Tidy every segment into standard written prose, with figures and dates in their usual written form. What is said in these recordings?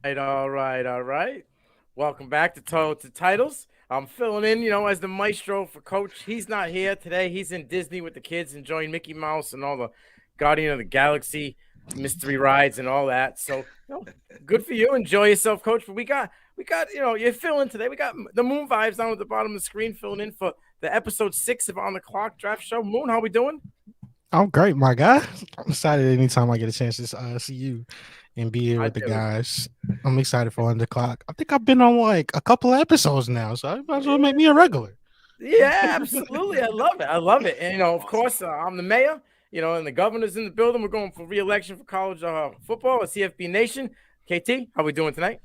All right. Welcome back to Total to Titles. I'm filling in, as the maestro for Coach. He's not here today. He's in Disney with the kids, enjoying Mickey Mouse and all the Guardian of the Galaxy mystery rides and all that. So, good for you. Enjoy yourself, Coach. But we got, you're filling today. We got the Moon vibes down at the bottom of the screen, filling in for the episode 6 of On the Clock Draft Show. Moon, how we doing? I'm great, my guy. I'm excited anytime I get a chance to see you and be here I with the do. guys. I'm excited for on the clock. I think I've been on like a couple of episodes now, so I might as well make me a regular. Yeah, absolutely. I love it. I love it. And of course, I'm the mayor. And the governor's in the building. We're going for re-election for college football at CFB Nation. KT, how we doing tonight?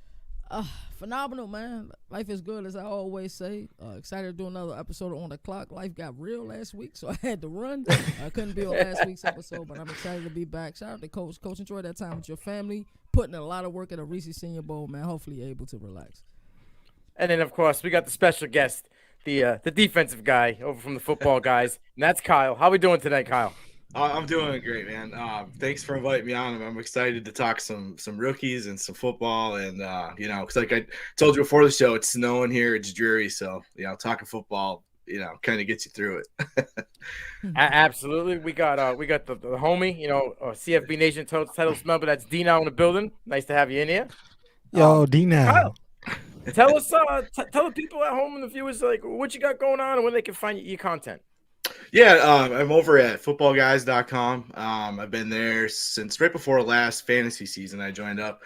Phenomenal, man. Life is good, as I always say. Excited to do another episode on the clock. Life got real last week, so I had to run. I couldn't be on last week's episode, but I'm excited to be back. Shout out to Coach. Coach, enjoy that time with your family. Putting in a lot of work at a Reese Senior Bowl, man. Hopefully you're able to relax. And then, of course, we got the special guest, the defensive guy over from the football guys, and that's Kyle. How we doing tonight, Kyle? I'm doing great, man. Thanks for inviting me on. I'm excited to talk some rookies and some football, and because like I told you before the show, it's snowing here, it's dreary, so talking football, kind of gets you through it. Absolutely. We got the homie, CFB Nation title member. That's Nino in the building. Nice to have you in here. Yo, D now. Kyle, tell us, tell the people at home and the viewers like what you got going on and where they can find your content. Yeah, I'm over at footballguys.com. I've been there since right before last fantasy season. I joined up.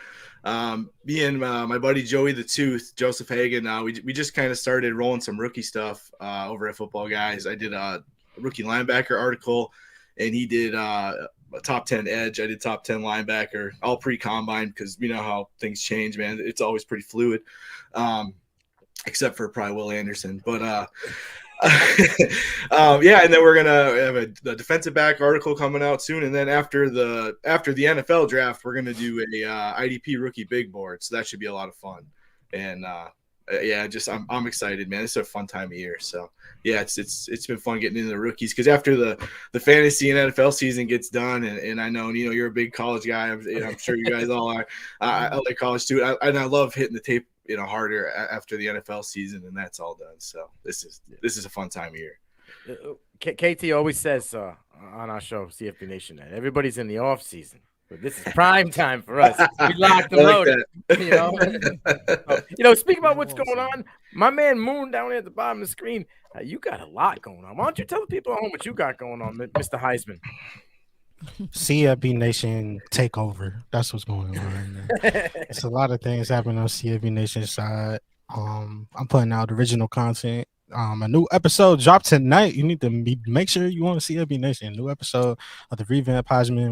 Me and my buddy Joey the Tooth, Joseph Hagan, we just kind of started rolling some rookie stuff over at Football Guys. I did a rookie linebacker article, and he did a top 10 edge. I did top 10 linebacker, all pre-combine, because we know how things change, man. It's always pretty fluid, except for probably Will Anderson. But yeah, and then we're gonna have a defensive back article coming out soon, and then after the NFL draft, we're gonna do a IDP rookie big board, so that should be a lot of fun. And yeah, I'm excited, man. It's a fun time of year, so yeah, it's been fun getting into the rookies, because after the fantasy and NFL season gets done, and I know you're a big college guy. I'm sure you guys all are. I like college too, and I love hitting the tape harder after the NFL season, and that's all done. So this is a fun time of year. KT always says on our show, CFB Nation, that everybody's in the off season, but this is prime time for us. We locked and loaded. Speaking about what's going on, my man Moon down there at the bottom of the screen, you got a lot going on. Why don't you tell the people at home what you got going on, Mr. Heisman? CFB Nation takeover. That's what's going on. It's a lot of things happening on CFB Nation side. I'm putting out original content. A new episode dropped tonight. You need to make sure you want to see CFB Nation. New episode of the Revamp Heisman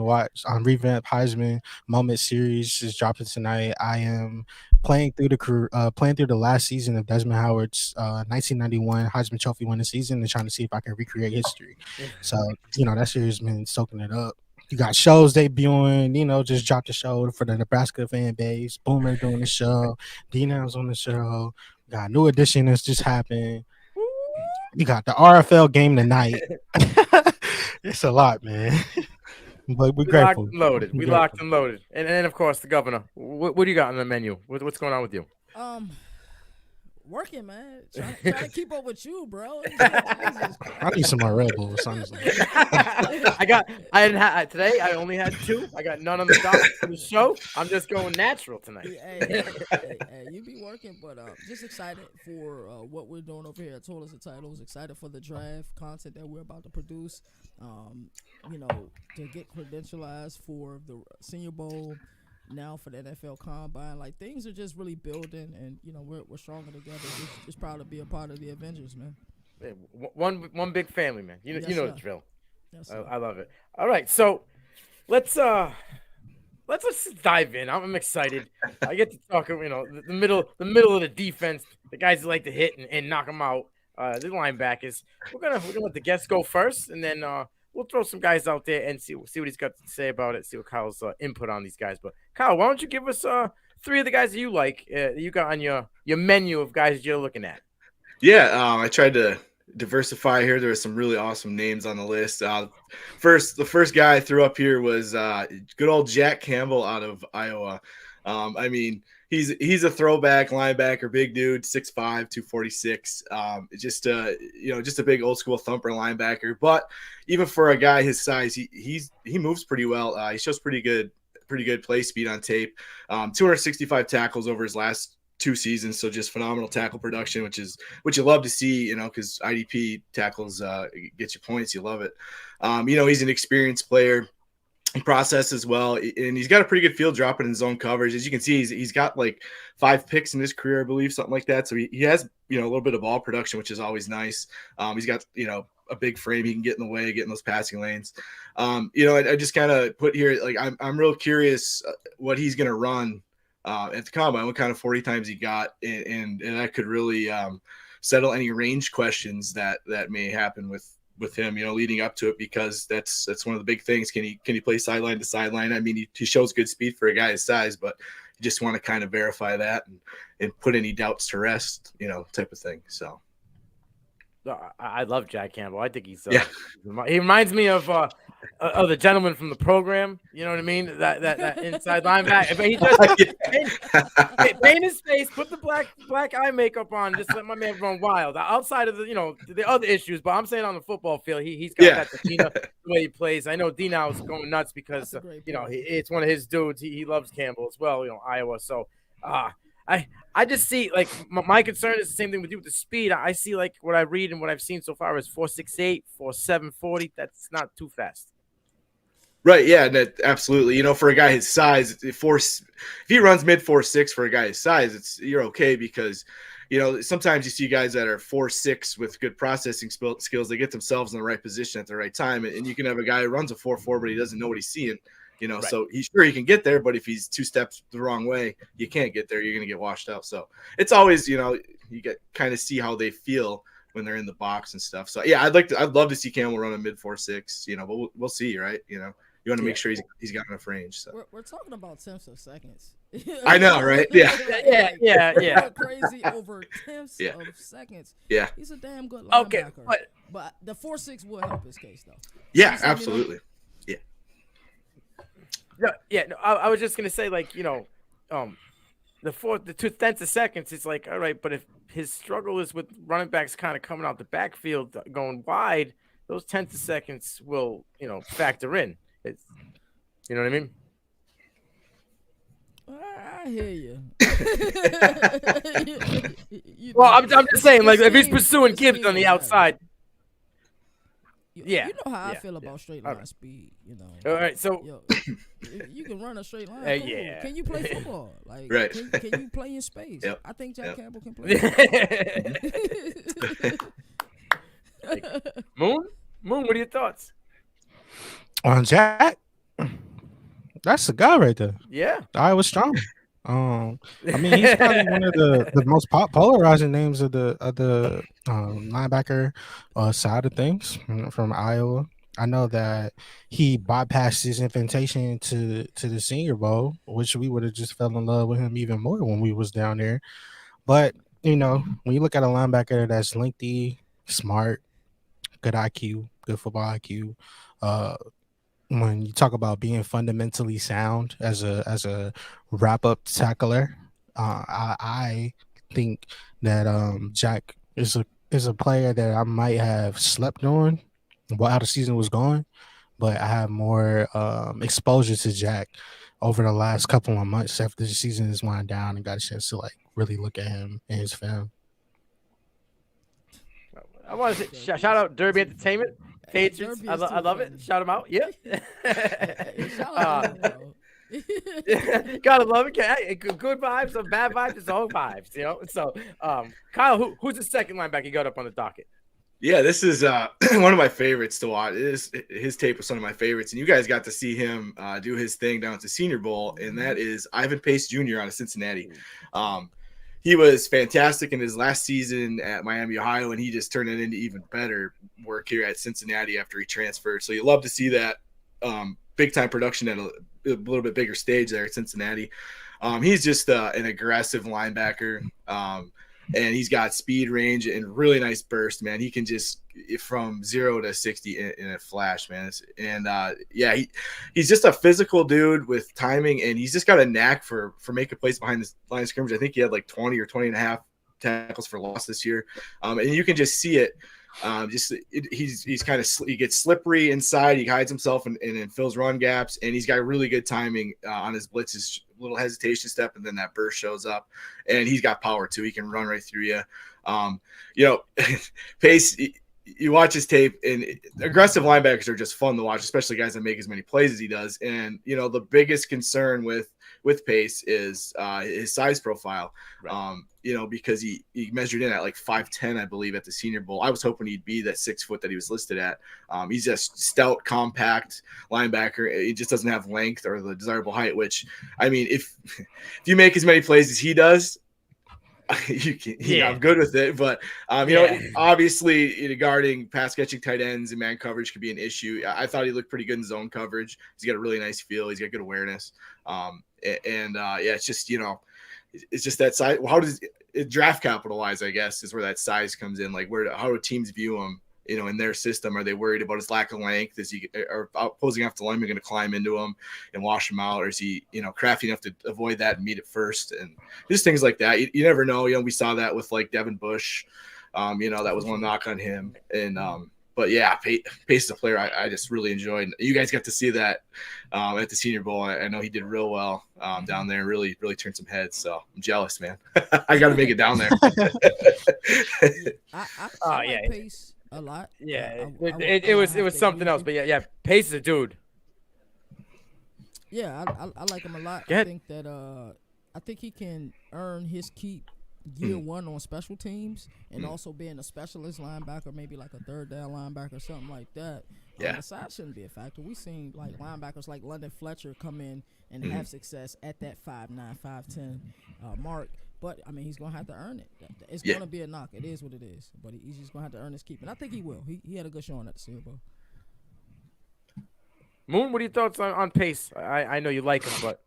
Moment series is dropping tonight. I am playing through the last season of Desmond Howard's 1991 Heisman Trophy winning season and trying to see if I can recreate history. So that series has been soaking it up. You got shows debuting. Nino just dropped a show for the Nebraska fan base. Boomer doing the show. D-Now's on the show. Got a new edition that's just happened. You got the RFL game tonight. It's a lot, man. But we're grateful. Locked and loaded. We locked and loaded. And then, of course, the governor. What do you got on the menu? What's going on with you? Working, man. Trying to keep up with you, bro. I need some more Red Bulls. Today I only had 2. I got none on the dock for the show. I'm just going natural tonight. Hey, you be working, but just excited for what we're doing over here at Total to Titles. Excited for the draft content that we're about to produce. To get credentialized for the Senior Bowl. Now for the NFL Combine, like things are just really building, and we're stronger together. Just proud to be a part of the Avengers, man. Yeah, one big family, man. You know the drill. Yes, I love it. All right, so let's dive in. I'm excited. I get to talk. The middle of the defense, the guys that like to hit and knock them out. The linebackers. We're gonna let the guests go first, and then we'll throw some guys out there and see what he's got to say about it. See what Kyle's input on these guys. But Kyle, why don't you give us 3 of the guys that you like that you got on your menu of guys you're looking at? Yeah, I tried to diversify here. There are some really awesome names on the list. The first guy I threw up here was good old Jack Campbell out of Iowa. I mean, he's a throwback linebacker, big dude, 6'5", 246. Just a big old school thumper linebacker. But even for a guy his size, he moves pretty well. He shows pretty good play speed on tape. 265 tackles over his last 2 seasons, so just phenomenal tackle production, which you love to see, because IDP tackles get you points. You love it. He's an experienced player. Process as well, and he's got a pretty good field drop in his zone coverage. As you can see, he's got like 5 picks in his career, I believe, something like that. So he has a little bit of ball production, which is always nice. He's got a big frame. He can get in the way, get in those passing lanes. I just kind of put here, like, I'm real curious what he's going to run at the combine, what kind of 40 times he got, and that could really settle any range questions that may happen with him, leading up to it, because that's one of the big things. Can he play sideline to sideline? I mean, he shows good speed for a guy his size, but you just want to kind of verify that and put any doubts to rest, type of thing. So I love Jack Campbell. I think he's he reminds me of the gentleman from the program. You know what I mean? That inside linebacker. But he just paint his face, put the black eye makeup on, just let my man run wild. Outside of the other issues, but I'm saying on the football field, he's got that patina, the way he plays. I know Dino's going nuts because it's one of his dudes. He loves Campbell as well. Iowa. So I just see, like, my concern is the same thing with you with the speed. I see, like, what I read and what I've seen so far is 4.68, 4.7, 40. That's not too fast. Right, yeah, absolutely. For a guy his size, if he runs mid 4.6 for a guy his size, you're okay, because sometimes you see guys that are 4.6 with good processing skills. They get themselves in the right position at the right time, and you can have a guy who runs a 4.4, but he doesn't know what he's seeing. Right. So he's sure he can get there, but if he's 2 steps the wrong way, you can't get there. You're going to get washed out. So it's always, you get kind of see how they feel when they're in the box and stuff. So yeah, I'd love to see Campbell run a mid 4.6, but we'll see, right? You want to make sure he's got enough range. So we're talking about tenths of seconds. I know, right? Yeah. Crazy over tenths of seconds. Yeah, he's a damn good linebacker. Okay, but the 4.6 will help his case, though. Yeah, absolutely. No, I was just gonna say, like, the 2 tenths of seconds. It's like, all right, but if his struggle is with running backs kind of coming out the backfield, going wide, those tenths of seconds will, factor in. It's, you know what I mean? I hear you. Well, I'm just saying, like, if he's pursuing Gibbs on the outside. You know how I feel about straight line speed. All right, so you can run a straight line. Cool. Yeah. Can you play football? Like, right. Can you play in space? Yep. I think Jack Campbell can play. Moon, what are your thoughts on Jack? That's the guy right there. Yeah, I was strong. I mean, he's probably one of the most polarizing names of the linebacker side of things from Iowa. I know that he bypassed his invitation to the Senior Bowl, which we would have just fell in love with him even more when we was down there. But when you look at a linebacker that's lengthy, smart, good IQ, good football IQ, when you talk about being fundamentally sound as a wrap-up tackler, I think that Jack is a player that I might have slept on while how the season was going, but I have more exposure to Jack over the last couple of months after the season is wound down and got a chance to, like, really look at him and his film. I want to say, shout out Derby Entertainment. Patriots, I love it. Shout them out. Yeah. Gotta love it. Hey, good vibes or bad vibes, it's all vibes, So, Kyle, who's the second linebacker you got up on the docket? Yeah, this is one of my favorites to watch. His tape was one of my favorites, and you guys got to see him do his thing down at the Senior Bowl, and that is Ivan Pace Jr. out of Cincinnati. He was fantastic in his last season at Miami, Ohio, and he just turned it into even better work here at Cincinnati after he transferred. So you love to see that big-time production at a little bit bigger stage there at Cincinnati. He's just an aggressive linebacker. and he's got speed, range, and really nice burst, man. He can just from 0 to 60 in a flash, man. And yeah, he's just a physical dude with timing, and he's just got a knack for making plays behind the line of scrimmage. I think he had like 20 or 20 and a half tackles for loss this year, and you can just see it. He's kind of he gets slippery inside. He hides himself and fills run gaps, and he's got really good timing on his blitzes. Little hesitation step, and then that burst shows up, and he's got power too. He can run right through you. Pace. You watch his tape, and aggressive linebackers are just fun to watch, especially guys that make as many plays as he does. And the biggest concern with Pace is his size profile. Right. Because he measured in at like 5'10", I believe, at the Senior Bowl. I was hoping he'd be that 6 foot that he was listed at. He's a stout, compact linebacker. He just doesn't have length or the desirable height. Which, I mean, if you make as many plays as he does, I'm good with it, but obviously guarding pass catching tight ends and man coverage could be an issue. I thought he looked pretty good in zone coverage. He's got a really nice feel. He's got good awareness. It's just it's just that size. How does it draft capital wise? I guess is where that size comes in. Like how do teams view him? In their system, are they worried about his lack of length? Are opposing offensive linemen going to climb into him and wash him out, or is he, crafty enough to avoid that and meet it first? And just things like that. You never know. We saw that with like Devin Bush. That was one knock on him. And but yeah, Pace is a player I just really enjoyed. You guys got to see that at the Senior Bowl. I know he did real well down there. Really, really turned some heads. So I'm jealous, man. I got to make it down there. I like Pace a lot. Yeah, it was something else, but yeah, Pace is a dude. Yeah, I like him a lot. I think that I think he can earn his keep year one on special teams, and also being a specialist linebacker, maybe like a third down linebacker or something like that. The size shouldn't be a factor. We've seen like linebackers like London Fletcher come in and have success at that 5'9", 5'10" mark. But, I mean, he's going to have to earn it. It's going to be a knock. It is what it is. But he's just going to have to earn his keep. And I think he will. He had a good showing at the Senior Bowl. Moon, what are your thoughts on Pace? I know you like him, but.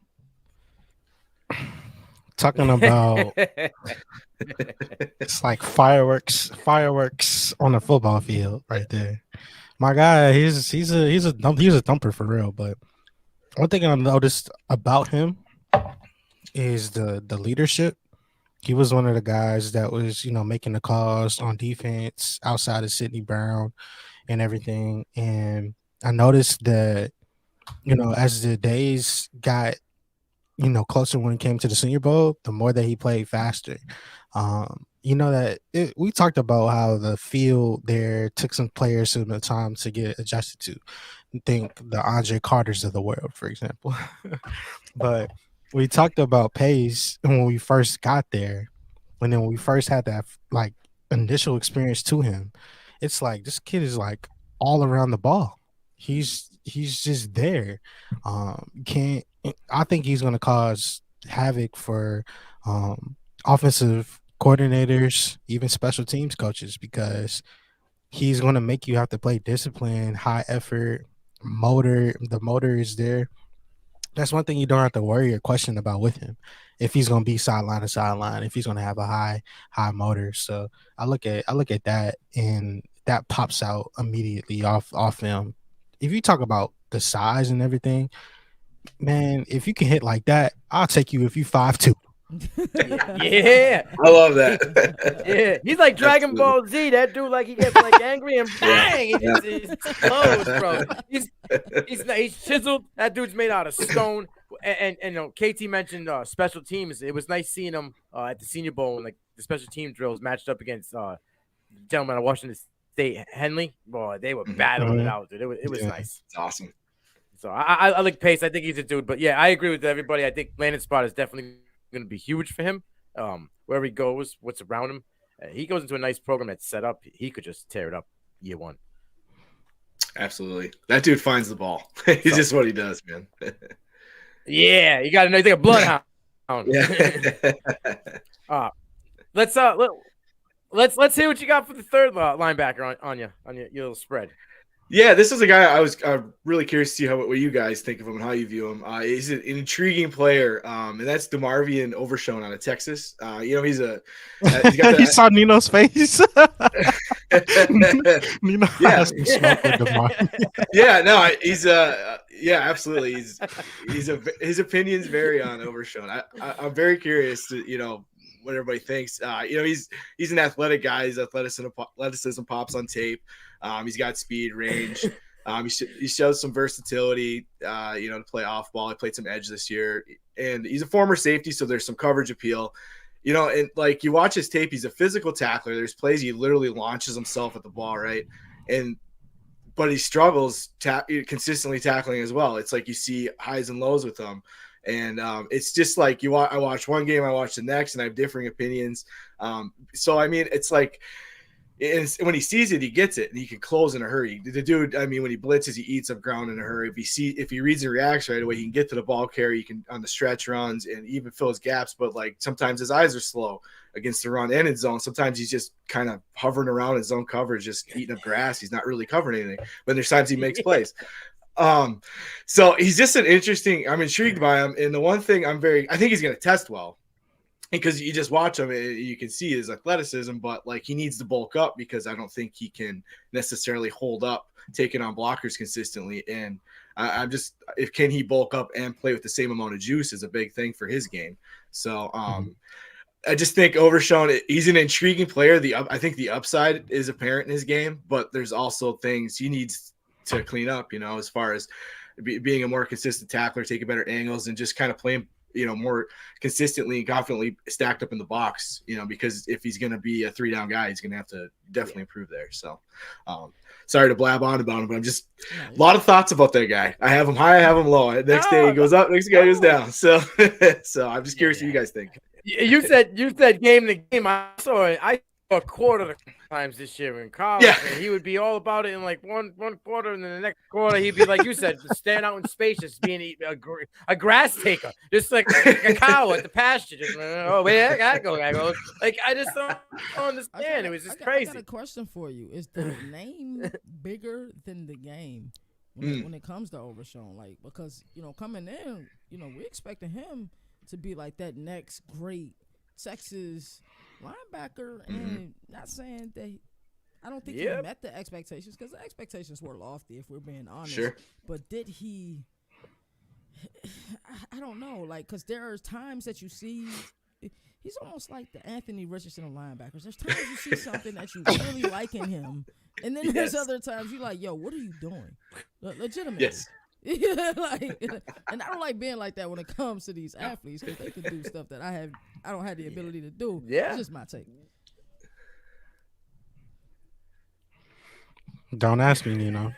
Talking about it's like fireworks on a football field right there. My guy, he's a thumper for real. But one thing I noticed about him is the leadership. He was one of the guys that was, making the calls on defense outside of Sidney Brown and everything. And I noticed that, as the days got, closer when it came to the Senior Bowl, the more that he played faster. We talked about how the field there took some players some time to get adjusted to. Think the Andre Carters of the world, for example. But we talked about Pace when we first got there. And then when we first had that like initial experience to him, it's like this kid is like all around the ball. He's just there. I think he's gonna cause havoc for offensive coordinators, even special teams coaches, because he's gonna make you have to play discipline, high effort, motor. The motor is there. That's one thing you don't have to worry or question about with him. If he's gonna be sideline to sideline, if he's gonna have a high motor. So I look at that, and that pops out immediately off him. If you talk about the size and everything, man, if you can hit like that, I'll take you if you 5'2". Yeah, I love that. Yeah, he's like Dragon Ball Z. That dude, like he gets like angry and bang, he explodes, bro. He's chiseled. That dude's made out of stone. And KT mentioned special teams. It was nice seeing him at the Senior Bowl and like the special team drills matched up against gentlemen at Washington State, Henley. Boy, they were battling it out, dude. It was nice. It's awesome. So I like Pace. I think he's a dude. But yeah, I agree with everybody. I think landing spot is definitely going to be huge for him. Wherever he goes, what's around him. He goes into a nice program that's set up. He could just tear it up year one. Absolutely. That dude finds the ball. He's just what he does, man. Yeah, you got to know. He's like a bloodhound. Yeah. Let's hear what you got for the third linebacker on your little spread. Yeah, this is a guy I was really curious to see what you guys think of him and how you view him. He's an intriguing player, and that's DeMarvion Overshown out of Texas. He's got You saw Nino's face. Nino Yeah. has some smoke with DeMar. Yeah, no, he's absolutely. His opinions vary on Overshown. I'm very curious to what everybody thinks. He's an athletic guy. His athleticism pops on tape. He's got speed, range. He shows some versatility. To play off ball. He played some edge this year, and he's a former safety, so there's some coverage appeal. And like you watch his tape, he's a physical tackler. There's plays he literally launches himself at the ball, right? But he struggles consistently tackling as well. It's like you see highs and lows with him. And it's just like I watch one game, I watch the next, and I have differing opinions. So, I mean, it's like when he sees it, he gets it, and he can close in a hurry. The dude, I mean, when he blitzes, he eats up ground in a hurry. If he reads and reacts right away, he can get to the ball carrier. He can on the stretch runs and even fill his gaps. But like sometimes his eyes are slow against the run and in zone. Sometimes he's just kind of hovering around in zone coverage, just eating up grass. He's not really covering anything. But there's times he makes plays. So he's just I'm intrigued by him. And the one thing I think he's going to test well. Because you just watch him, you can see his athleticism, but like he needs to bulk up because I don't think he can necessarily hold up taking on blockers consistently. And can he bulk up and play with the same amount of juice is a big thing for his game. So I just think Overshown, he's an intriguing player. I think the upside is apparent in his game, but there's also things he needs to clean up, as far as being a more consistent tackler, taking better angles, and just kind of playing more consistently and confidently stacked up in the box, because if he's going to be a 3-down guy, he's going to have to definitely improve there. So, sorry to blab on about him, but I'm just a lot of thoughts about that guy. I have him high, I have him low. Next day he goes up, next guy goes down. So, I'm just curious what you guys think. You said game to game. I saw a quarter of the times this year in college. Yeah. And he would be all about it in like one quarter, and then the next quarter he'd be like you said, stand out in space, just being a grass taker, just like a cow at the pasture. Just where that goes? Like I just don't understand. It was just crazy. I got a question for you: is the name bigger than the game when it comes to Overshown? Like because coming in, we expecting him to be like that next great Texas linebacker, and not saying that I don't think he met the expectations, because the expectations were lofty, if we're being honest. Sure. But did he? I don't know, like, because there are times that you see he's almost like the Anthony Richardson of linebackers. There's times you see something that you really like in him, and then there's other times you're like, yo, what are you doing? Legitimately. Yes. And I don't like being like that when it comes to these athletes, because they can do stuff that I don't have the ability to do. Yeah, it's just my take. Don't ask me, Nino.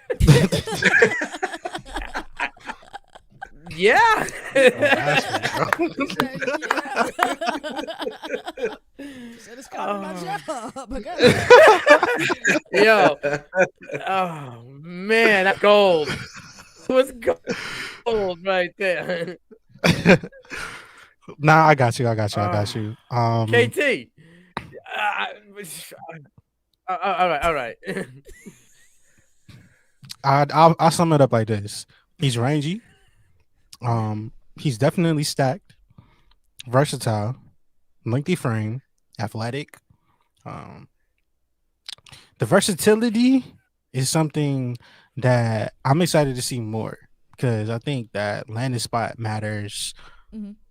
Yeah. Said it's kind of my job. Yo. Oh man, that's gold. It was gold right there. Nah, I got you. I got you. KT. All right. I'll sum it up like this. He's rangy. He's definitely stacked, versatile, lengthy frame, athletic. The versatility is something that I'm excited to see more, because I think that landing spot matters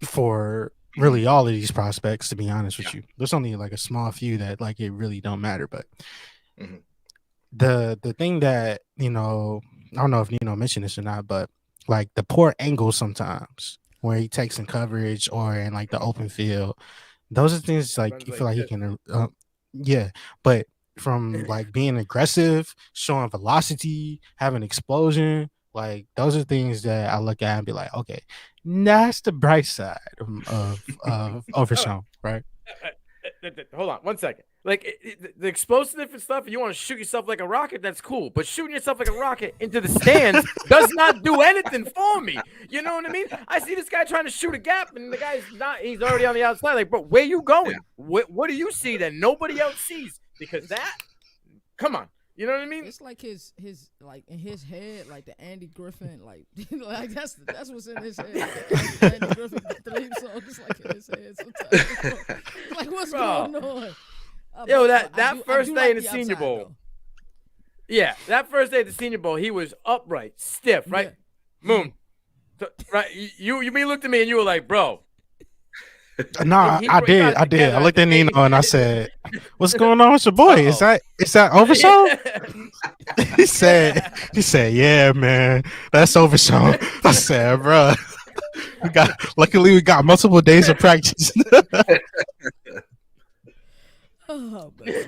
for really all of these prospects, to be honest with you. There's only like a small few that like it really don't matter, but the thing that, I don't know if Nino mentioned this or not, but like the poor angles sometimes where he takes in coverage or in like the open field, those are things like you feel like he can but from like being aggressive, showing velocity, having explosion, like those are things that I look at and be like, okay, that's the bright side of Overshown, right? Hold on 1 second. Like the explosive and stuff, you want to shoot yourself like a rocket, that's cool. But shooting yourself like a rocket into the stands does not do anything for me. You know what I mean? I see this guy trying to shoot a gap, and the guy's he's already on the outside. Like, bro, where you going? What do you see that nobody else sees? Because come on. You know what I mean? It's like his like in his head, like the Andy Griffin, like like that's what's in his head. The Andy Griffin theme song, just like in his head sometimes. Like what's going on? Yo, But that I first do day like in the the Senior outside, Bowl. though. Yeah, that first day at the Senior Bowl, he was upright, stiff, right? Moon. Right? You looked at me and you were like, bro. No, He I got did. together I looked at at the Nino and I game. said, "What's going on with your boy? Is that Overshown?" He said, "Yeah, man, that's Overshown." I said, "Bro, luckily we got multiple days of practice." Oh man.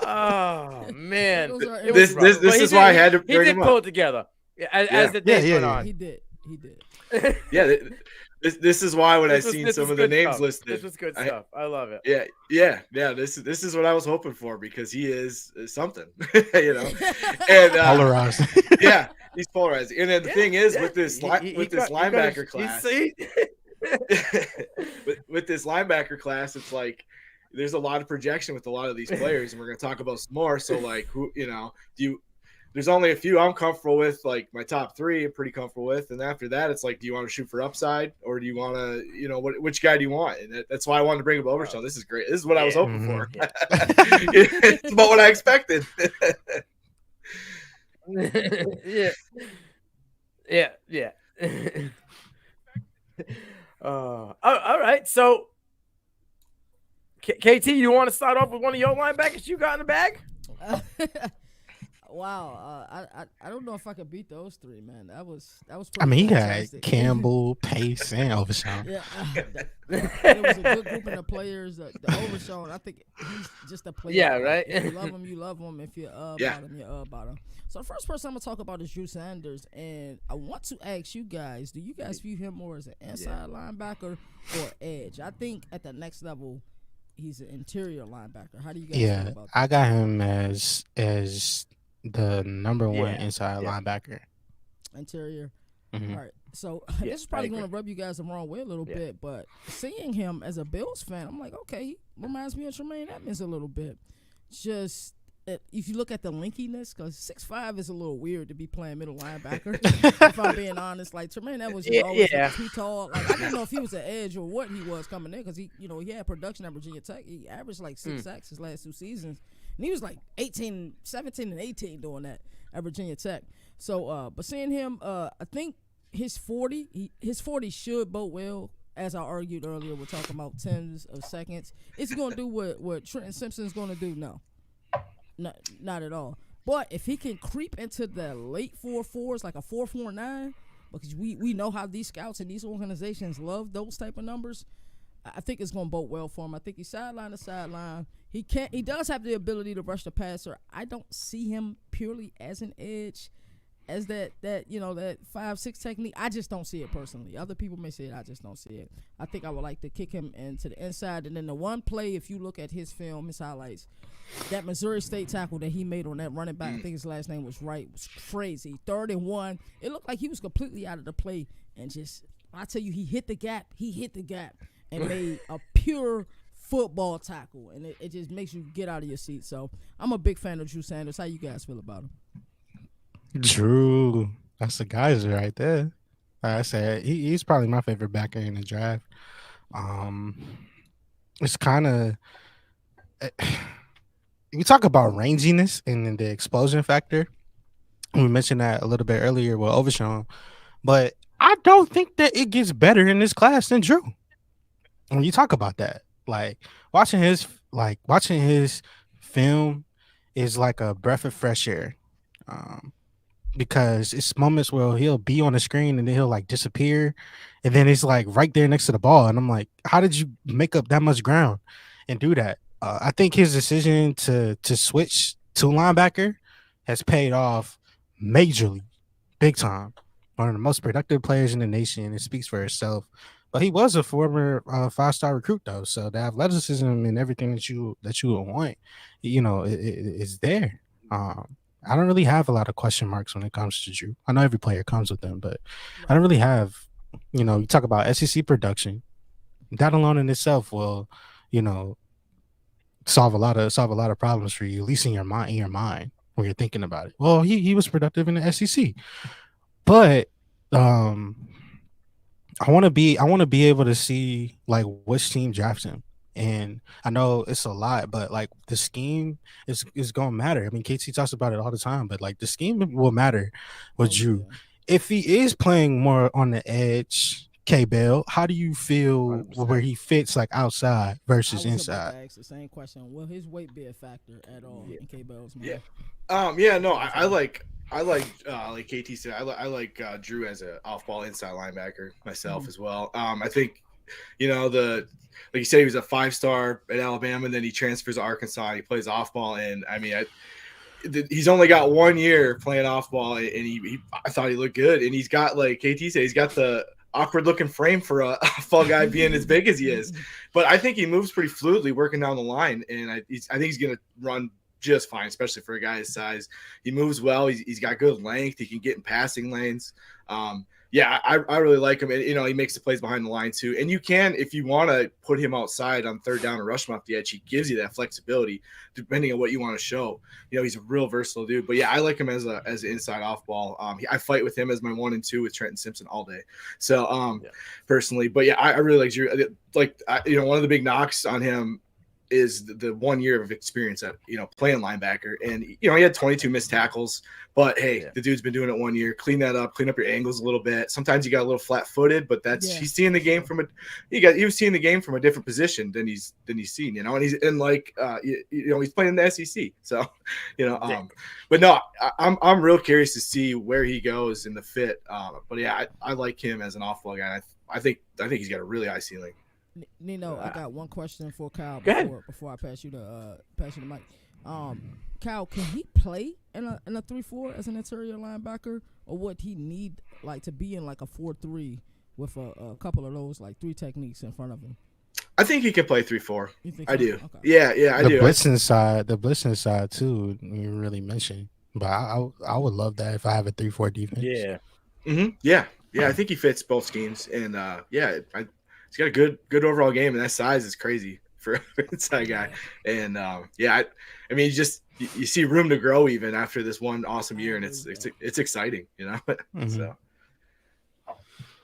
Oh man, Those are This impressive. is why I had to He bring did him pull up. it together as the days went on. He did. Yeah, this is why when I This was- seen this some was of the good names stuff. listed, This was good stuff. I love it. yeah. This is what I was hoping for because he is something, you know. And Polarized. yeah, he's polarizing. And then the thing is with this He linebacker got his- class, see? with this linebacker class, it's like there's a lot of projection with a lot of these players, and we're going to talk about some more. So, like, who, you know, there's only a few I'm comfortable with, like my top three I'm pretty comfortable with. And after that, it's like, do you want to shoot for upside or do you want to, you know, which guy do you want? And that's why I wanted to bring up Overshown. This is great. This is what I was hoping for. It's about what I expected. Yeah. All right. So, KT, you want to start off with one of your linebackers you got in the bag? Wow, I don't know if I could beat those three, man. That was I mean, he pretty got fantastic. Campbell, Pace, and Overshown. Yeah, it was a good group of the players. The Overshown, I think he's just a player. Yeah, Like, right? If you love him, you love him. If you about him, you about him. So the first person I'm gonna talk about is Drew Sanders, and I want to ask you guys: do you guys view him more as an inside linebacker or edge? I think at the next level, he's an interior linebacker. How do you guys feel about that? I got him as the number one inside linebacker. Interior. Mhm. All right. So this is I probably going to agree. rub you guys the wrong way a little bit, but seeing him as a Bills fan, I'm like, okay, he reminds me of Tremaine Edmonds a little bit. Just if you look at the linkiness, because 6'5" is a little weird to be playing middle linebacker. If I'm being honest, like Tremaine Edmonds was always too tall. Like I didn't know if he was an edge or what he was coming in, because he had production at Virginia Tech. He averaged like 6 sacks his last 2 seasons. And he was like 17 and 18 doing that at Virginia Tech. So, but seeing him, I think his 40 should bode well. As I argued earlier, we're talking about tens of seconds. Is he going to do what Trenton Simpson's going to do? No, not at all. But if he can creep into the late 4.4s, like a 4.49, because we know how these scouts and these organizations love those type of numbers, I think it's going to bode well for him. I think he's sideline to sideline. He does have the ability to rush the passer. I don't see him purely as an edge, as that 5-6 technique. I just don't see it personally. Other people may say it. I just don't see it. I think I would like to kick him into the inside. And then the one play, if you look at his film, his highlights, that Missouri State tackle that he made on that running back, I think his last name was Wright, was crazy. 3rd and 1. It looked like he was completely out of the play. And just, I tell you, he hit the gap. And made a pure football tackle, and it just makes you get out of your seat. So I'm a big fan of Drew Sanders. How you guys feel about him? Drew, that's the guys right there. Like I said, he's probably my favorite backer in the draft. It's kind of we talk about ranginess and the explosion factor. We mentioned that a little bit earlier with Overshown, but I don't think that it gets better in this class than Drew. When you talk about that, like watching his film is like a breath of fresh air, because it's moments where he'll be on the screen and then he'll like disappear, and then it's like right there next to the ball, and I'm like, how did you make up that much ground and do that? I think his decision to switch to linebacker has paid off majorly, big time. One of the most productive players in the nation. It speaks for itself. But he was a former 5-star recruit, though, so the athleticism and everything that you would want, is there. I don't really have a lot of question marks when it comes to Drew. I know every player comes with them, but I don't really have. You talk about SEC production. That alone in itself will, solve a lot of problems for you, at least in your mind when you're thinking about it. Well, he was productive in the SEC, but I want to be able to see like which team drafts him. And I know it's a lot, but like the scheme is gonna matter. I mean, KT talks about it all the time, but like the scheme will matter with Oh Drew. yeah. If he is playing more on the edge, K Bell, how do you feel where 100%. he fits like outside I versus was about inside? to ask the same question. Will his weight be a factor at all Yeah. in K Bell's Yeah. mind? Yeah, no, K-Bell's I mind? like KT said, I like Drew as a off ball inside linebacker myself Mhm. as well. I think, like you said, he was a 5-star at Alabama, and then he transfers to Arkansas and he plays off ball. And I mean, he's only got 1 year playing off ball, and I thought he looked good. And he's got, like KT said, he's got the awkward looking frame for a fall guy being as big as he is. But I think he moves pretty fluidly working down the line, and I think he's going to run just fine, especially for a guy his size. He moves well. He's got good length. He can get in passing lanes. Yeah, I really like him. And, he makes the plays behind the line too. And you can, if you want to put him outside on third down and rush him off the edge, he gives you that flexibility depending on what you want to show. He's a real versatile dude. But yeah, I like him as an inside off ball. I fight with him as my 1 and 2 with Trenton Simpson all day. So personally, but yeah, I really like Drew. One of the big knocks on him is the 1 year of experience at playing linebacker, and he had 22 missed tackles, but hey, the dude's been doing it 1 year. Clean up your angles a little bit. Sometimes you got a little flat-footed, but he's seeing the game from he was seeing the game from a different position than he's seen, and he's in he's playing in the SEC, so but no, I'm real curious to see where he goes in the fit, but yeah, I like him as an off-ball guy. I think he's got a really high ceiling. Nino, I got one question for Kyle before I pass you the mic. Kyle, can he play in a 3-4 as an interior linebacker, or would he need to be in like a 4-3 with a couple of those 3 techniques in front of him? I think he can play 3-4. You think I so? do. Okay. Yeah, I do. The blitzing side too. You really mentioned, but I would love that if I have a 3-4 defense. Yeah. Mm-hmm. Yeah. I think he fits both schemes, and he's got a good overall game, and that size is crazy for an inside guy. And I mean, you see room to grow even after this one awesome year, and it's exciting, Mm-hmm. So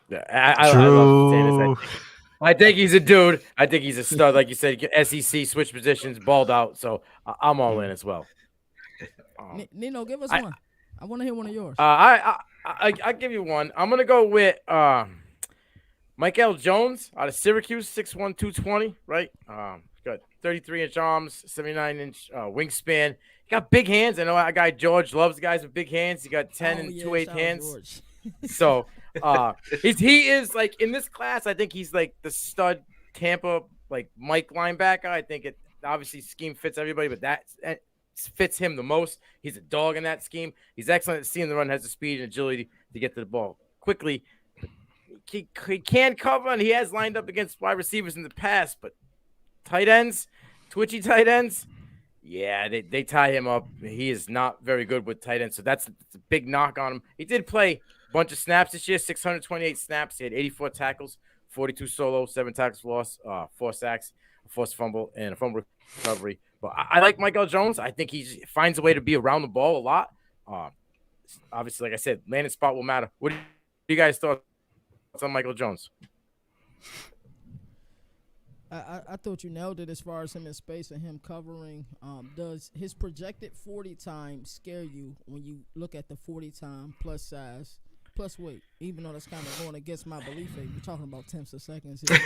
Yeah, I love saying this. I think he's a dude. I think he's a stud, like you said. SEC switch positions, balled out. So I'm all in as well. Nino, give us one. I want to hear one of yours. I give you one. I'm gonna go with Michael Jones out of Syracuse, 6'1", 220, right? Got 33-inch arms, 79-inch wingspan. He got big hands. I know our guy George loves guys with big hands. He got 10 and 2/8 hands. So he is in this class. I think he's like the stud Tampa Mike linebacker. I think it obviously scheme fits everybody, but that fits him the most. He's a dog in that scheme. He's excellent at seeing the run, has the speed and agility to get to the ball quickly. He can cover, and he has lined up against wide receivers in the past, but tight ends, twitchy tight ends, yeah, they tie him up. He is not very good with tight ends, so that's a big knock on him. He did play a bunch of snaps this year, 628 snaps. He had 84 tackles, 42 solo, 7 tackles lost, 4 sacks, a forced fumble, and a fumble recovery. But I like Michael Jones. I think he finds a way to be around the ball a lot. Obviously, like I said, landing spot will matter. What do you guys thought on Michael Jones? I thought you nailed it as far as him in space and him covering. Does his projected 40 time scare you when you look at the 40 time plus size plus weight? Even though that's kind of going against my belief, we're talking about tenths of seconds here.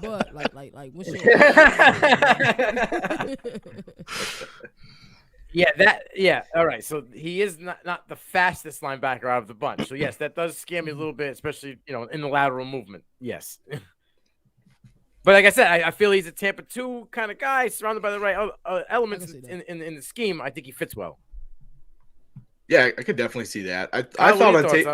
But what's your Yeah. All right. So he is not the fastest linebacker out of the bunch. So yes, that does scare me a little bit, especially in the lateral movement. Yes. But like I said, I feel he's a Tampa 2 kind of guy, surrounded by the right elements in the scheme. I think he fits well. Yeah, I could definitely see that. I thought on tape.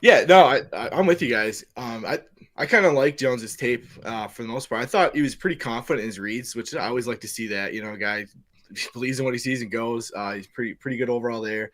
Yeah, no, I'm with you guys. I kind of like Jones's tape for the most part. I thought he was pretty confident in his reads, which I always like to see that. A guy believes in what he sees and goes. He's pretty good overall there.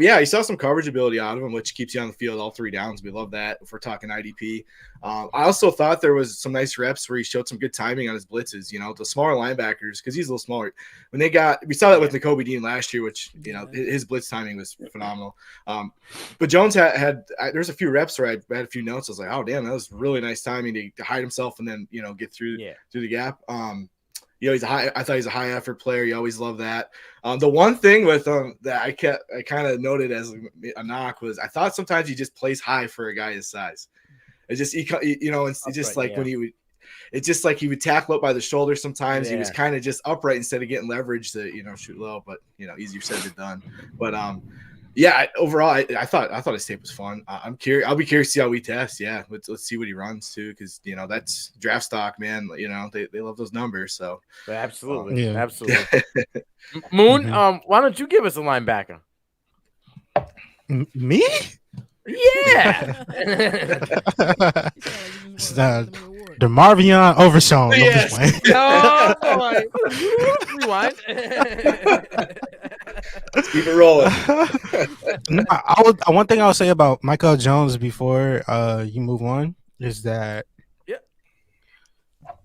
Yeah, you saw some coverage ability out of him, which keeps you on the field all 3 downs. We love that if we're talking IDP. I also thought there was some nice reps where he showed some good timing on his blitzes. The smaller linebackers, because he's a little smaller. We saw that with Nakobe Dean last year, which his blitz timing was phenomenal. But Jones there's a few reps where I had a few notes. I was like, oh damn, that was really nice timing to hide himself and then get through the gap. I thought he's a high effort player. You always love that. The one thing with him that I kind of noted as a knock was I thought sometimes he just plays high for a guy his size. It's just it's just like he would tackle up by the shoulder. Sometimes he was kind of just upright instead of getting leverage to shoot low. But easier said than done. But overall, I thought his tape was fun. I'm curious. I'll be curious to see how we test. Yeah, let's see what he runs too, because that's draft stock, man. They love those numbers. So absolutely, absolutely. Moon, why don't you give us a linebacker? Me? Yeah. It's the Marvion Overshown. Yes. Oh boy. Rewind. Let's keep it rolling. One thing I'll say about Michael Jones before you move on is that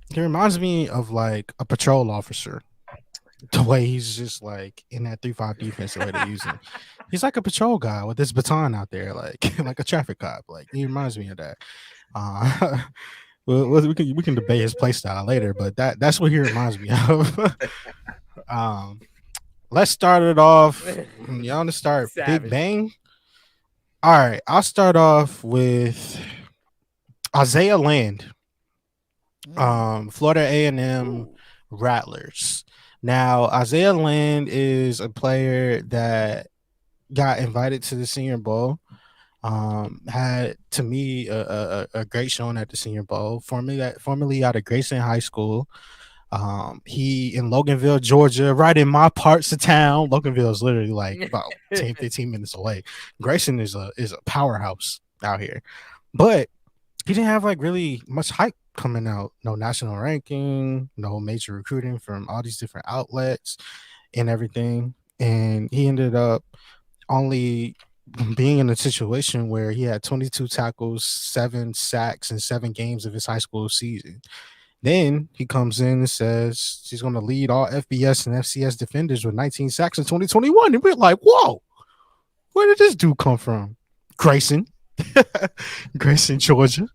he reminds me of like a patrol officer. The way he's just like in that 3-5 defense, the way they use him. He's like a patrol guy with his baton out there, like a traffic cop. Like he reminds me of that. We can debate his play style later, but that's what he reminds me of. Let's start it off. Y'all want to start Big Bang? All right, I'll start off with Isaiah Land, Florida A&M Rattlers. Now, Isaiah Land is a player that got invited to the Senior Bowl. Had to me a great showing at the Senior Bowl. Formerly out of Grayson High School. He in Loganville, Georgia, right in my parts of town. Loganville is literally like about 10, 15 minutes away. Grayson is a powerhouse out here, but he didn't have like really much hype coming out. No national ranking, no major recruiting from all these different outlets and everything. And he ended up only being in a situation where he had 22 tackles, 7 sacks, and 7 games of his high school season. Then he comes in and says he's going to lead all FBS and FCS defenders with 19 sacks in 2021. And we're like, whoa, where did this dude come from? Grayson, Georgia.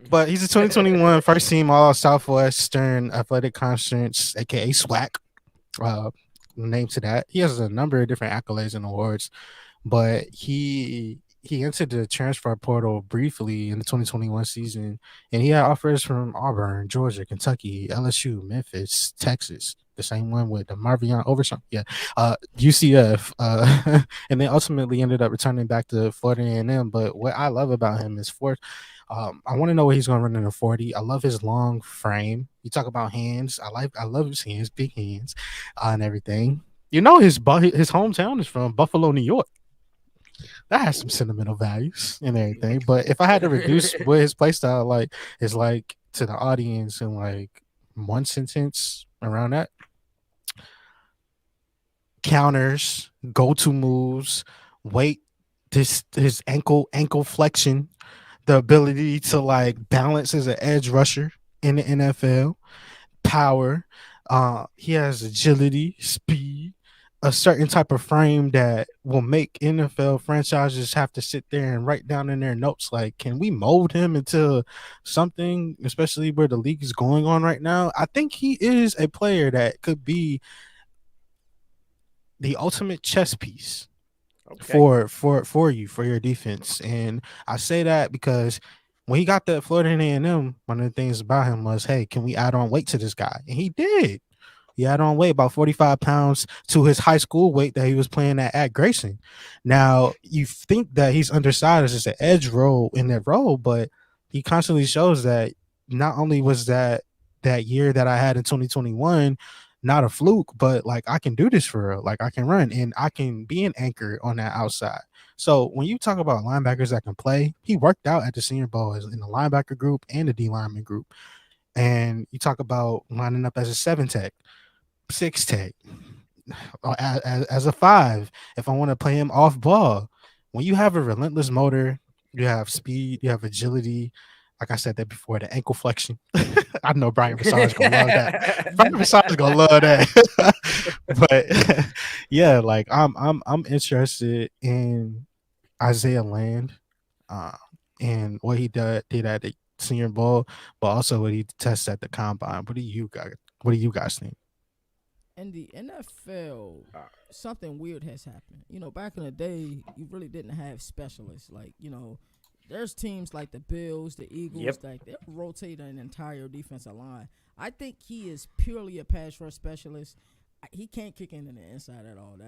But he's a 2021 first team All Southwestern Athletic Conference, aka SWAC. Name to that. He has a number of different accolades and awards, but he entered the transfer portal briefly in the 2021 season, and he had offers from Auburn, Georgia, Kentucky, LSU, Memphis, Texas. The same one with the Marvion Overshown, UCF, and then ultimately ended up returning back to Florida A&M. But what I love about him is I want to know what he's going to run in a 40. I love his long frame. You talk about hands. I love his hands, big hands, and everything. His hometown is from Buffalo, New York. That has some sentimental values and everything. But if I had to reduce what his play style is like to the audience in like one sentence around that, counters, go-to moves, weight, his ankle flexion, the ability to like balance as an edge rusher in the NFL, power. He has agility, speed, a certain type of frame that will make NFL franchises have to sit there and write down in their notes, like, can we mold him into something, especially where the league is going on right now? I think he is a player that could be the ultimate chess piece for your defense. And I say that because when he got the Florida A&M, one of the things about him was, hey, can we add on weight to this guy? And he did. He had on weight about 45 pounds to his high school weight that he was playing at Grayson. Now, you think that he's undersized as an edge role in that role, but he constantly shows that not only was that year that I had in 2021 not a fluke, but like I can do this for real. Like I can run and I can be an anchor on that outside. So when you talk about linebackers that can play, he worked out at the Senior Bowl in the linebacker group and the D lineman group. And you talk about lining up as a 7 tech, 6 tech, as a 5, if I want to play him off ball, when you have a relentless motor, you have speed, you have agility. Like I said that before, the ankle flexion. I know Brian Massage gonna love that. Brian Massage gonna love that. But yeah, like I'm interested in Isaiah Land, uh, and what he did at the Senior Bowl, but also what he tests at the combine. What do you guys think? In the NFL, something weird has happened. Back in the day, you really didn't have specialists. Like, there's teams like the Bills, the Eagles, like they'll rotate an entire defensive line. I think he is purely a pass rush specialist. He can't kick in the inside at all.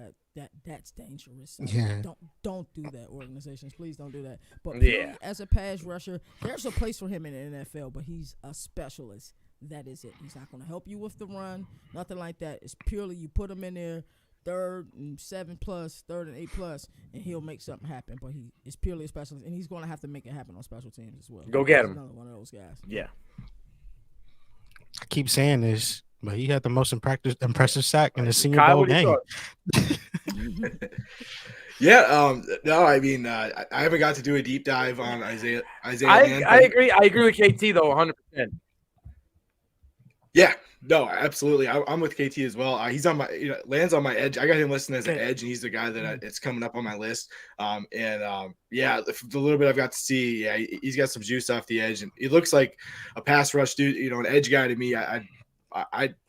That's dangerous. Yeah. Don't do that, organizations. Please don't do that. But purely as a pass rusher, there's a place for him in the NFL, but he's a specialist. That is it. He's not going to help you with the run, nothing like that. It's purely you put him in there, 3rd and 7+, 3rd and 8+, and he'll make something happen. But he is purely a specialist, and he's going to have to make it happen on special teams as well. Go get him. Another one of those guys. Yeah. I keep saying this, but he had the most impressive sack in the Senior Kyle, Bowl what do you game. thought? Yeah, no, I mean, I haven't got to do a deep dive on Isaiah. I agree. I agree with KT though, 100%. Yeah, no, absolutely. I'm with KT as well. He's on my, Land's on my edge. I got him listed as an edge, and he's the guy that it's coming up on my list. Yeah, the little bit I've got to see, yeah, he's got some juice off the edge, and he looks like a pass rush dude, an edge guy to me. I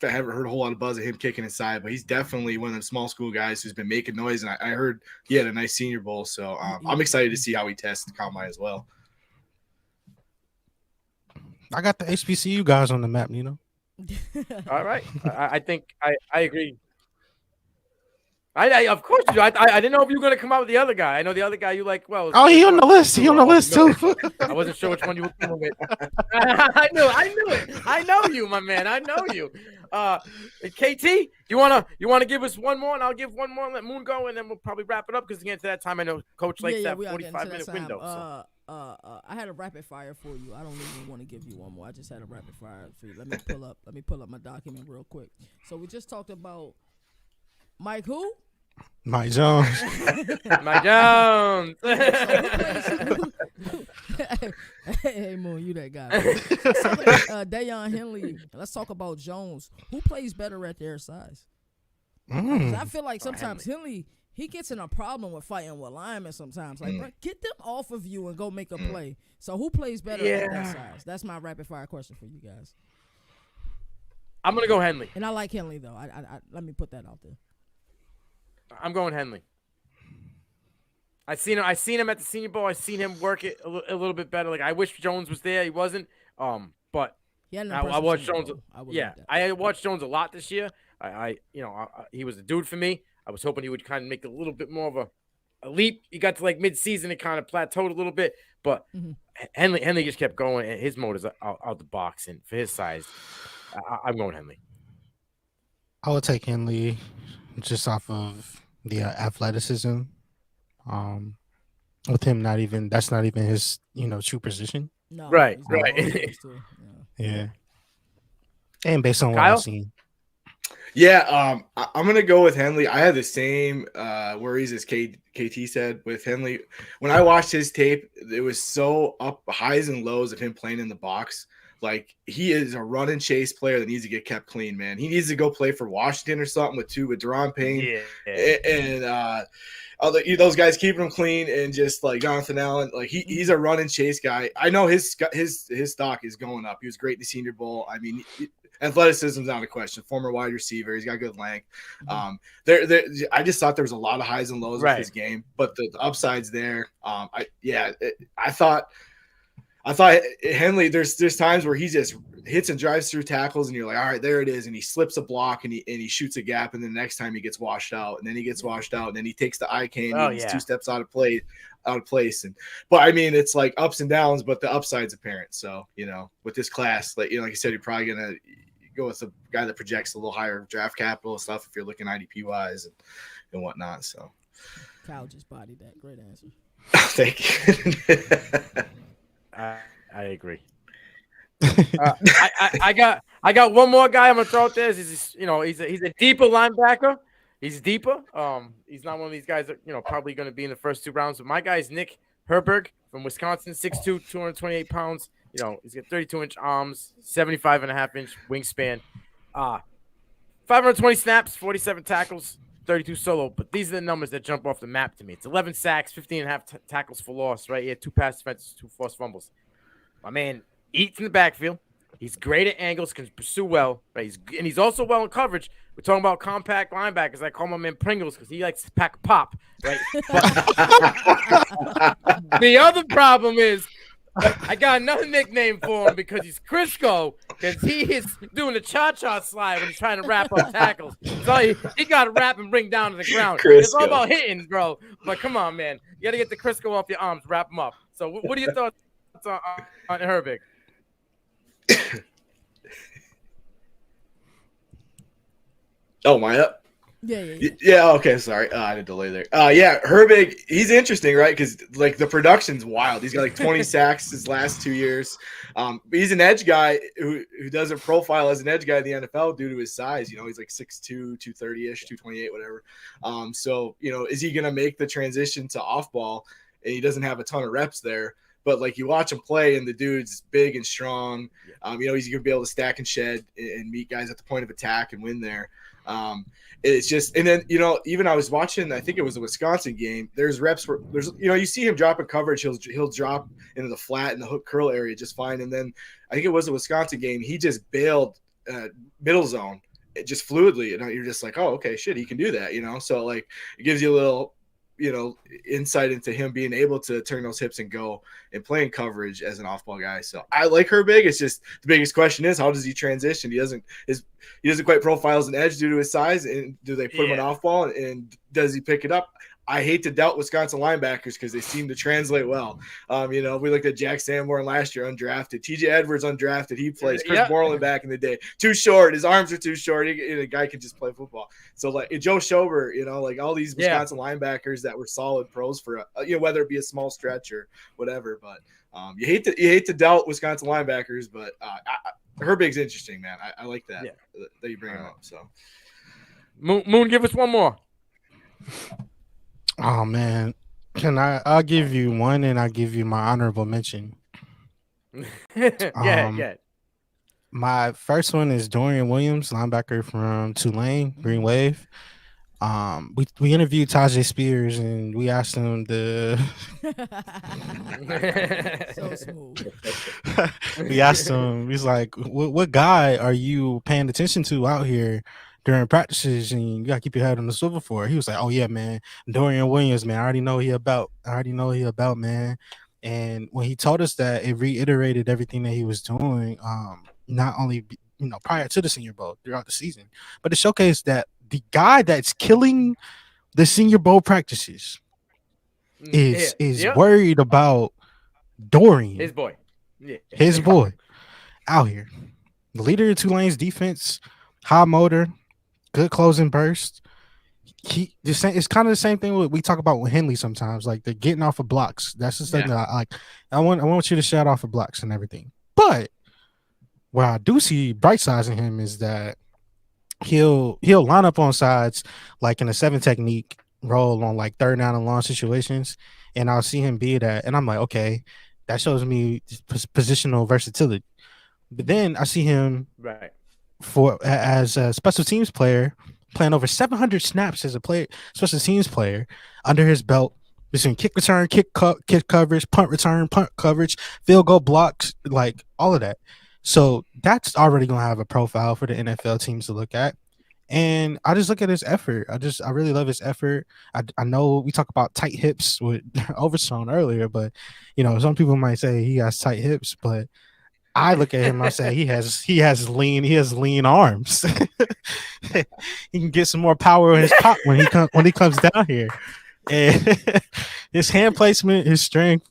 haven't heard a whole lot of buzz of him kicking inside, but he's definitely one of them small school guys who's been making noise. And I heard he had a nice Senior Bowl, so I'm excited to see how he tests the combine as well. I got the HBCU guys on the map, All right. I think I agree. I of course you do. I didn't know if you were going to come out with the other guy. I know the other guy you like well. Oh, he on the list. He on the list too. I wasn't sure which one you were coming with. I knew it. I know you, my man. I know you. KT, you wanna give us one more, and I'll give one more and let Moon go, and then we'll probably wrap it up because again to that time I know Coach likes that 45-minute window. So. I had a rapid fire for you. I don't even want to give you one more. I just had a rapid fire for you. Let me pull up my document real quick. So we just talked about Mike who? Mike Jones. Mike Jones. Hey Moon, you that guy. Dayon Henley. Let's talk about Jones. Who plays better at their size? I feel like sometimes Henley he gets in a problem with fighting with linemen sometimes. Like, bro, get them off of you and go make a play. So who plays better at that size? That's my rapid fire question for you guys. I'm gonna go Henley. And I like Henley though. I let me put that out there. I'm going Henley. I seen him at the Senior Bowl. I seen him work it a little bit better. Like I wish Jones was there. He wasn't. But I watched Jones. I watched Jones a lot this year. He was a dude for me. I was hoping he would kind of make a little bit more of a leap. He got to like mid-season, it kind of plateaued a little bit, but Henley just kept going. And his motor's out the box, and for his size, I'm going Henley. I would take Henley just off of the athleticism. With him, that's not even his true position. No, right. Yeah. And based on what I've seen. Yeah, I'm gonna go with Henley. I had the same worries as KT said with Henley. When I watched his tape, it was so up highs and lows of him playing in the box. Like he is a run and chase player that needs to get kept clean, man. He needs to go play for Washington or something with Deron Payne and those guys keeping him clean, and just like Jonathan Allen, like he's a run and chase guy. I know his stock is going up. He was great in the Senior Bowl. I mean, athleticism is not a question. Former wide receiver, he's got good length. I just thought there was a lot of highs and lows with his game, but the upside's there. I thought Henley. There's times where he just hits and drives through tackles, and you're like, all right, there it is, and he slips a block and he shoots a gap, and then the next time he gets washed out, and then he gets washed out, and then he takes the eye cane, and he's 2 steps out of place. But I mean, it's like ups and downs, but the upside's apparent. So with this class, like you said, you're probably gonna go with a guy that projects a little higher draft capital and stuff if you're looking IDP wise and whatnot. So Kyle just bodied that. Great answer. Thank you. I agree. I got one more guy I'm gonna throw out there. He's a deeper linebacker. He's deeper. He's not one of these guys that probably going to be in the first 2 rounds. But my guy's Nick Herberg from Wisconsin, 6'2", 228 pounds. He's got 32-inch arms, 75.5-inch wingspan. 520 snaps, 47 tackles, 32 solo. But these are the numbers that jump off the map to me. It's 11 sacks, 15.5 tackles for loss. Right, he had 2 pass defenses, 2 forced fumbles. My man eats in the backfield. He's great at angles, can pursue well, right? He's also well in coverage. We're talking about compact linebackers. I call my man Pringles because he likes to pack a pop, right? The other problem is I got another nickname for him because he's Crisco, because he is doing the cha-cha slide when he's trying to wrap up tackles. So he got to wrap and bring down to the ground. Crisco. It's all about hitting, bro. But come on, man. You got to get the Crisco off your arms, wrap them up. So what are your thoughts on Herbig? Oh, am I up? Yeah. Okay, sorry. I had a delay there. Yeah, Herbig, he's interesting, right? Because like the production's wild. He's got like 20 sacks his last 2 years. He's an edge guy who doesn't profile as an edge guy in the NFL due to his size. He's like 6'2", 230-ish, 228, whatever. So is he gonna make the transition to off ball? And he doesn't have a ton of reps there. But like you watch him play, and the dude's big and strong. He's gonna be able to stack and shed and meet guys at the point of attack and win there. It's just, and then even I was watching, I think it was a Wisconsin game. There's reps where you see him drop in coverage. He'll drop into the flat in the hook curl area just fine. And then I think it was a Wisconsin game. He just bailed middle zone, just fluidly, and you're just like, oh, okay, shit, he can do that. So like it gives you a little insight into him being able to turn those hips and go and playing coverage as an off-ball guy. So I like Herbig. It's just the biggest question is, how does he transition? He doesn't quite profile as an edge due to his size, and do they put him on off-ball, and does he pick it up? I hate to doubt Wisconsin linebackers because they seem to translate well. We looked at Jack Sanborn last year, undrafted. TJ Edwards, undrafted. He plays. Chris Borland back in the day. Too short. His arms are too short. A guy can just play football. So, like, Joe Schober, like all these Wisconsin linebackers that were solid pros for, whether it be a small stretch or whatever. But you hate to doubt Wisconsin linebackers, but Herbig's interesting, man. I like that you bring him up. So, Moon, give us one more. Oh man, I'll give you one, and I'll give you my honorable mention. Yeah. My first one is Dorian Williams, linebacker from Tulane, Green Wave. We interviewed Tajay Spears, and we asked him So smooth. we asked him, he's like, what guy are you paying attention to out here during practices, and you gotta keep your head on the swivel for? He was like, oh yeah, man, Dorian Williams, man, I already know he about, man. And when he told us that, it reiterated everything that he was doing, not only prior to the Senior Bowl, throughout the season, but it showcased that the guy that's killing the Senior Bowl practices is worried about Dorian, his boy, out here. The leader of Tulane's defense, high motor, good closing burst. It's kind of the same thing we talk about with Henley sometimes. Like, they're getting off of blocks. That's the stuff that I like. I want you to shout off of blocks and everything. But what I do see bright sides in him is that he'll line up on sides like in a 7 technique roll on like 3rd down and long situations, and I'll see him be that, and I'm like, okay, that shows me positional versatility. But then I see him as a special teams player, playing over 700 snaps as a special teams player under his belt, between kick return, kick coverage, punt return, punt coverage, field goal blocks, like all of that. So that's already going to have a profile for the NFL teams to look at. And I just look at his effort. I really love his effort. I know we talk about tight hips with Overstone earlier, but some people might say he has tight hips, but I look at him, I say he has lean arms. He can get some more power in his pop when he comes down here. And his hand placement, his strength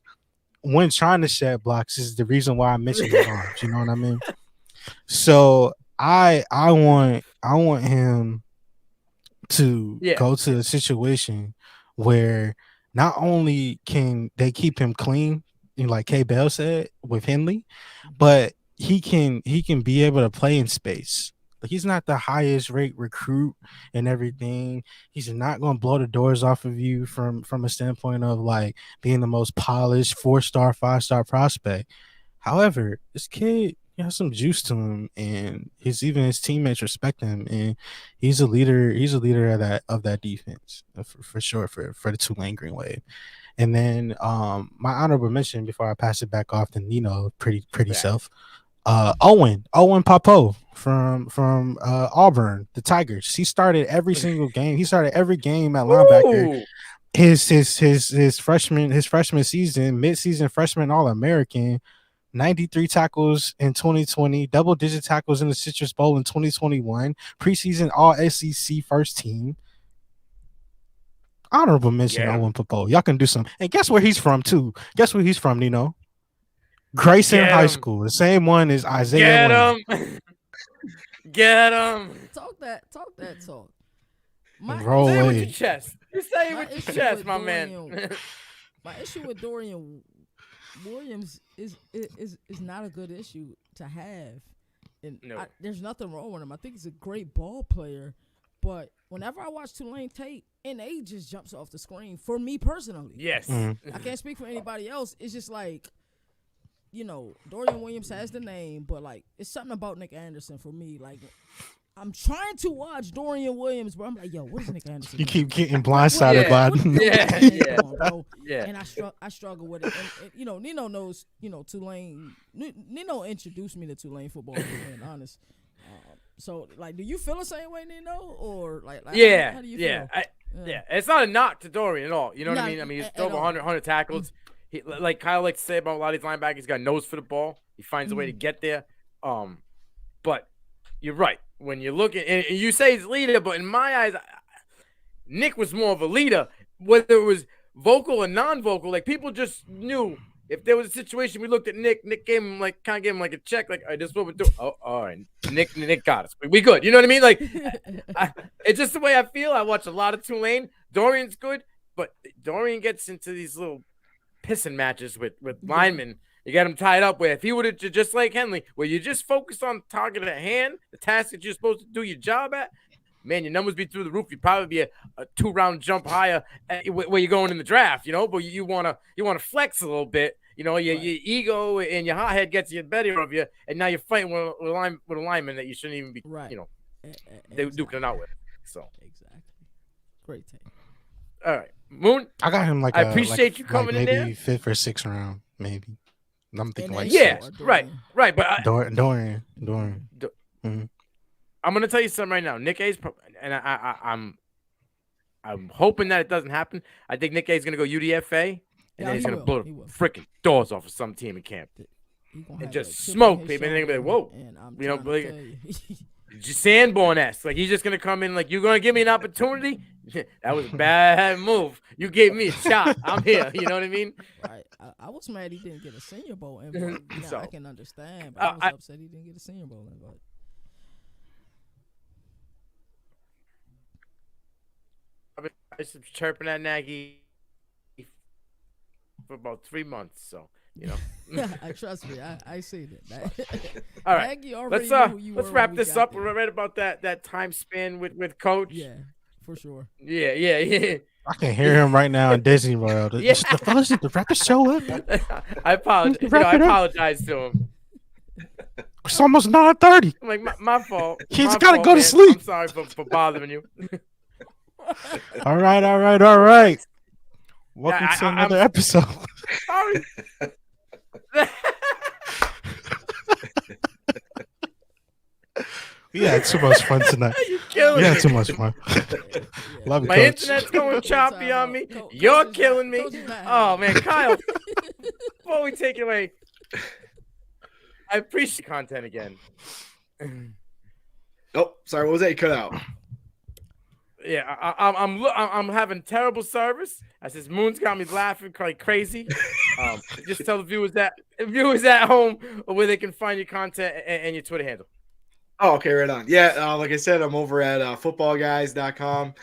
when trying to shed blocks is the reason why I mentioned his arms. You know what I mean? So I want him to go to a situation where not only can they keep him clean, like Kyle Bell said with Henley, but he can be able to play in space. He's not the highest rate recruit and everything. He's not going to blow the doors off of you from a standpoint of like being the most polished 4-star, 5-star prospect. However, this kid has some juice to him, and his teammates respect him, and he's a leader. He's a leader of that defense for sure for the Tulane Green Wave. And then my honorable mention before I pass it back off to Nino, pretty self. Owen Papo from Auburn, the Tigers. He started every single game. He started every game at linebacker. Ooh. His freshman season, midseason freshman All-American, 93 tackles in 2020, double-digit tackles in the Citrus Bowl in 2021, preseason All-SEC first team. Honorable mention, Owen Papo. Y'all can do some. And guess where he's from, too? Guess where he's from, Nino? Grayson High School. The same one as Isaiah. Get him. Get him. Talk that talk. Roll say it with away. your chest. You say it with your chest, my man. My issue with Dorian Williams is not a good issue to have. And No. there's nothing wrong with him. I think he's a great ball player. But whenever I watch Tulane tape, NA just jumps off the screen for me personally. Yes. Mm-hmm. I can't speak for anybody else. It's just like, Dorian Williams has the name, but like it's something about Nick Anderson for me. Like I'm trying to watch Dorian Williams, but I'm like, yo, what is Nick Anderson? You keep getting blindsided by Yeah. And I struggle with it. And Nino knows, Tulane. Nino introduced me to Tulane football, to be honest. So, like, do you feel the same way, Nino? Or, like how do you feel? Yeah. It's not a knock to Dorian at all. You know what I mean? I mean, he's over 100 tackles. He, like Kyle likes to say about a lot of these linebackers, he's got a nose for the ball. He finds a way to get there. But you're right. When you look at and you say he's a leader, but in my eyes, Nick was more of a leader, whether it was vocal or non-vocal. Like people just knew if there was a situation, we looked at Nick gave him like a check, like, all right, this is what we're doing. Oh, all right. Nick got us. We good. You know what I mean? Like it's just the way I feel. I watch a lot of Tulane. Dorian's good, but Dorian gets into these little pissing matches with linemen. You get him tied up where if he would have just like Henley, where you just focus on the target at hand, the task that you're supposed to do your job at, man, your numbers be through the roof. You'd probably be a 2-round jump higher where you're going in the draft, but you want to flex a little bit. Your ego and your hot head gets you better of you, and now you're fighting with a lineman that you shouldn't even be, they duking it out with. So exactly, great take. All right, Moon. I got him I appreciate you coming in there. Maybe 5th or 6th round, maybe. I'm thinking like right. But Dorian. Mm-hmm. I'm gonna tell you something right now. Nick A's, and I'm hoping that it doesn't happen. I think Nick A's gonna go UDFA, and then he's gonna blow the freaking doors off of some team in camp and just smoke people. And they're gonna be like, whoa, just Sanborn-esque. Like he's just gonna come in like, you're gonna give me an opportunity. That was a bad move. You gave me a shot. I'm here. You know what I mean? Right. I was mad he didn't get a Senior Bowl invite. So, I can understand, but I was upset he didn't get a Senior Bowl invite. I've been chirping at Nagy for about 3 months, so I trust me. I see that. All right, let's wrap this up. We're right about that time span with Coach. Yeah, for sure. Yeah. I can hear him right now in Disney World. Yeah. The fellas need to wrap the show up. I apologize. I apologize to him. It's almost 9:30. I'm like, my fault. Kids gotta go to sleep. I'm sorry for bothering you. All right. Welcome to another episode. Sorry. We had too much fun tonight. We had too much fun. Love you, My Coach. internet's going choppy on me. You're killing me. Oh, man, Kyle. Before we take it away, I appreciate content again. Oh, sorry. What was that? You cut out. Yeah, I'm having terrible service. I says Moon's got me laughing like crazy. Just tell the viewers at home where they can find your content and your Twitter handle. Oh, okay, right on. Yeah, like I said, I'm over at footballguys.com,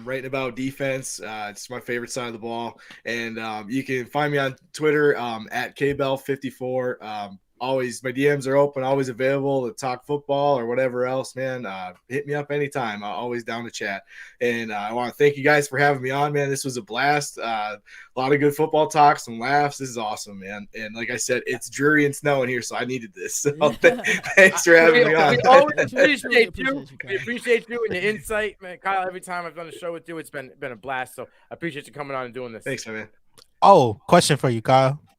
writing about defense. It's my favorite side of the ball. And you can find me on Twitter at KBell54. always my DMs are open, always available to talk football or whatever else, man. Hit me up anytime. I'm always down to chat. And I want to thank you guys for having me on, man. This was a blast. A lot of good football talk, some laughs. This is awesome, man. And like I said, it's dreary and snowing here, so I needed this. So thanks for having me on. We always appreciate you. We appreciate you and your insight, man. Kyle, every time I've done a show with you, it's been a blast. So I appreciate you coming on and doing this. Thanks, man. Oh, question for you, Kyle.